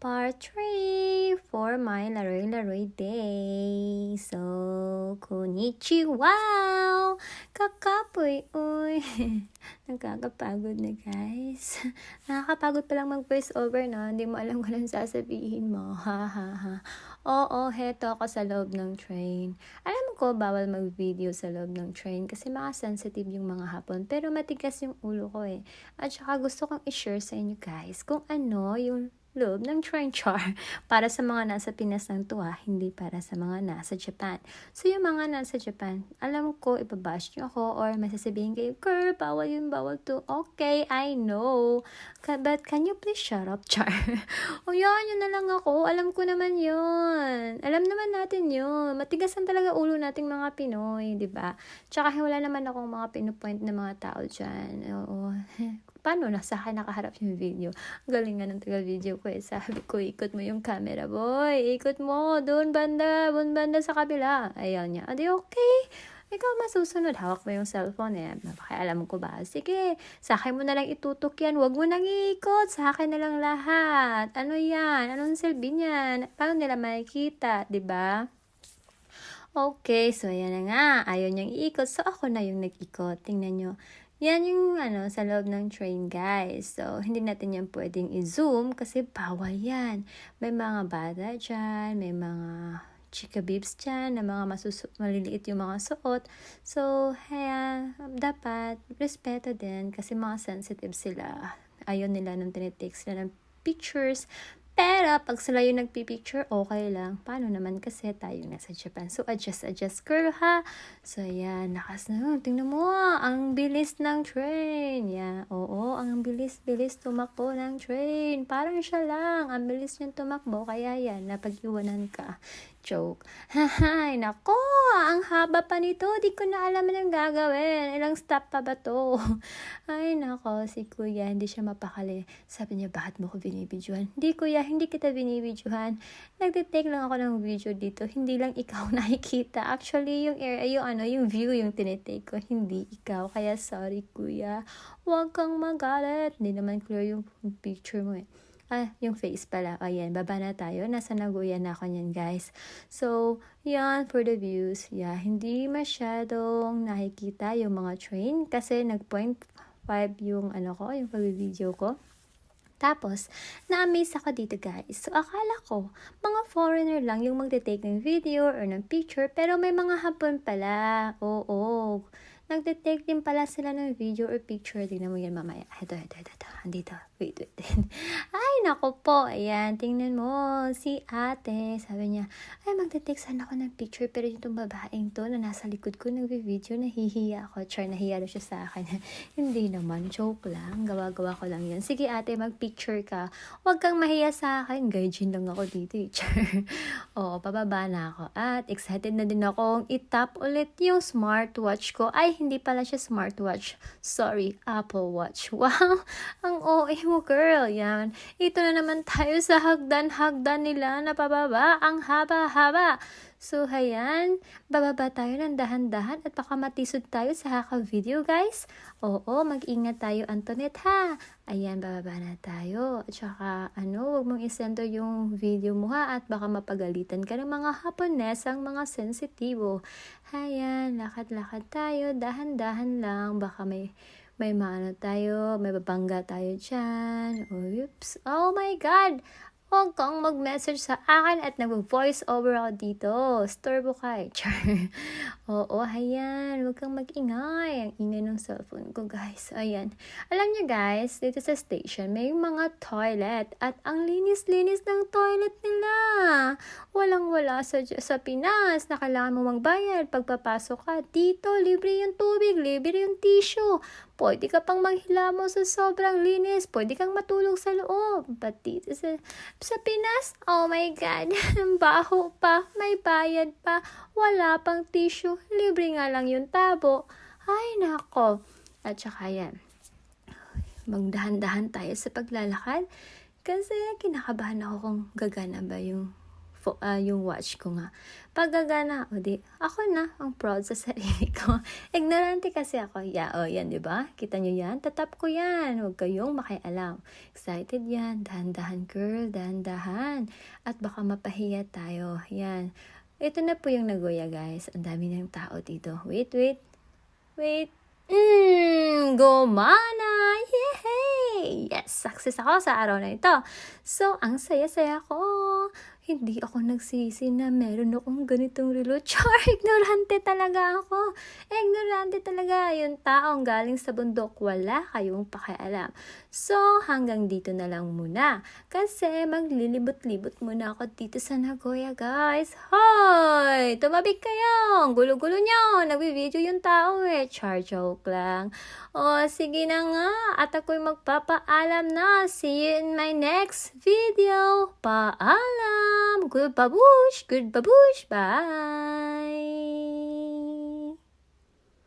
part 3 for my Laroy day. So, konnichiwa! Kakapoy, uy. Nagkakapagod na, guys. Nakakapagod palang mag-voice over, no? Hindi mo alam kung anong sasabihin mo. Ha, ha, ha. Oo, heto ako sa loob ng train. Alam ko, bawal mag-video sa loob ng train kasi mga sensitive yung mga hapon. Pero matigas yung ulo ko eh. At saka gusto kong i-share sa inyo guys kung ano yung loob ng train char para sa mga nasa Pinas ng tuwa, hindi para sa mga nasa Japan. So yung mga nasa Japan, alam ko ipabash nyo ako or masasabihin kayo, girl, bawal yun, bawal to. Okay, I know. But can you please shut up, char? O yan, yun na lang ako. Alam ko naman yun. Alam naman natin yun. Matigasan talaga ulo nating mga Pinoy, di ba? Tsaka wala naman akong mga pinupoint na mga tao dyan. Oo. Paano na sa akin nakaharap yung video? Galing nga ng taga-video ko eh. Sabi ko, ikot mo yung camera, boy. Ikot mo. Doon banda sa kabila. Ayaw niya. Adi, okay. Ikaw masusunod. Hawak mo yung cellphone eh. Alam ko ba? Sige, sa akin mo na lang itutok yan. Huwag mo nang iikot. Sa akin na lang lahat. Ano yan? Anong silbi niyan? Paano nila makikita? Diba? Okay, so yan na nga. Ayaw niyang iikot. So ako na yung nag-ikot. Tingnan nyo. Yan yung sa loob ng train guys. So, hindi natin yan pwedeng i-zoom kasi bawal yan. May mga bata dyan, may mga chika bibs dyan, na mga maliliit yung mga suot. So, dapat respeto din kasi mga sensitive sila. Ayaw nila nung tinitake sila ng pictures. Pero, pag sila yung nagpipicture, okay lang. Paano naman kasi tayo nasa Japan. So, adjust girl ha. So, yan. Lakas na. Tingnan mo, ang bilis ng train. Yan. Oo, ang bilis tumakbo ng train. Parang siya lang. Ang bilis niyang tumakbo. Kaya yan, napag-iwanan ka. Joke. Hahay, nako, ang haba pa nito. Di ko na alam anong gagawin. Ilang stop pa ba to? Ay, nako, si kuya, hindi siya mapakali. Sabi niya, bakit mo ko binibidyohan? Hindi kuya, hindi kita binibidyohan. Nagtitake lang ako ng video dito. Hindi lang ikaw nakikita. Actually, yung view yung tinitake ko. Hindi ikaw. Kaya sorry kuya. Huwag kang magalit. Hindi naman clear yung picture mo eh. Yung face pala. Ayan, baba na tayo. Nasa Nagoya na ako niyan, guys. So, yan, for the views. Yeah, hindi masyadong nakikita yung mga train kasi nag-0.5 yung yung pag-video ko. Tapos, na-amaze ako dito guys. So, akala ko, mga foreigner lang yung magte-take ng video or ng picture, pero may mga Hapon pala. Oo. Nagte-take din pala sila ng video or picture. Tingnan mo yan mamaya. Ito. Andito. Wait. Ay, nako po. Ayan, tingnan mo. Si ate, sabi niya, ay, magte-take sana ako ng picture, pero yung babaeng to na nasa likod ko nagvi-video, nahihiya ako. Char, nahiya na siya sa akin. Hindi naman, joke lang. Gawa-gawa ko lang yan. Sige ate, mag-picture ka. Huwag kang mahiya sa akin. Gaijin lang ako dito. Char. Oo, pababa na ako. At excited na din akong itap ulit yung smartwatch ko. Ay, hindi pala siya smartwatch. Sorry, Apple Watch. Wow, ang OA mo, girl. Yan. Ito na naman tayo sa hagdan nila na pababa. Ang haba-haba. So, ayan. Bababa tayo ng dahan-dahan at baka matisod tayo sa haka-video, guys. Oo, mag-ingat tayo, Antoinette, ha? Ayan, bababa na tayo. At saka, huwag mong isender yung video mo, ha? At baka mapagalitan ka ng mga Haponesang mga sensitibo. Ayan, lakad-lakad tayo. Dahan-dahan lang. Baka may maano tayo, may babangga tayo dyan. Oops. Oh my God! Huwag kang mag-message sa akin at nag-voice over ako dito. Storbo ka eh. Char. Oo, ayan. Huwag kang mag-ingay. Ang ingay ng cellphone ko, guys. Ayan. Alam niyo, guys, dito sa station, may mga toilet. At ang linis-linis ng toilet nila. Walang-wala sa Pinas na kailangan mo magbayad. Pagpapasok ka, dito, libre yung tubig, libre yung tissue. Pwede ka pang manghilamos sa sobrang linis. Pwede kang matulog sa loob. But dito sa Pinas, oh my God, baho pa, may bayad pa, wala pang tissue, libre nga lang yung tabo. Ay, nako. At saka yan, magdahan-dahan tayo sa paglalakad kasi kinakabahan ako kung gagana ba yung yung watch ko nga. Pag gagana, o di, ako na ang proud sa sarili ko. Ignorante kasi ako. Yeah, yan, di ba? Kita nyo yan? Tatap ko yan. Huwag kayong makialam. Excited yan. Dahan-dahan, girl. Dahan-dahan. At baka mapahiya tayo. Yan. Ito na po yung Nagoya, guys. Ang dami na yung tao dito. Wait. Gumana! Yay! Yes! Success ako sa araw na ito. So, ang saya-saya ko. Hindi ako nagsisi na meron akong ganitong relo. Char! Ignorante talaga ako. Ignorante talaga. Yung taong galing sa bundok, wala kayong pakialam. So, hanggang dito na lang muna. Kasi maglilibot-libot muna ako dito sa Nagoya, guys. Hoy! Tumabig kayo! Ang gulo-gulo nyo! Nagbibideo yung tao eh. Char, joke lang. O, sige na nga. At ako'y magpapaalam na. See you in my next video. Paalam! Good babush! Bye!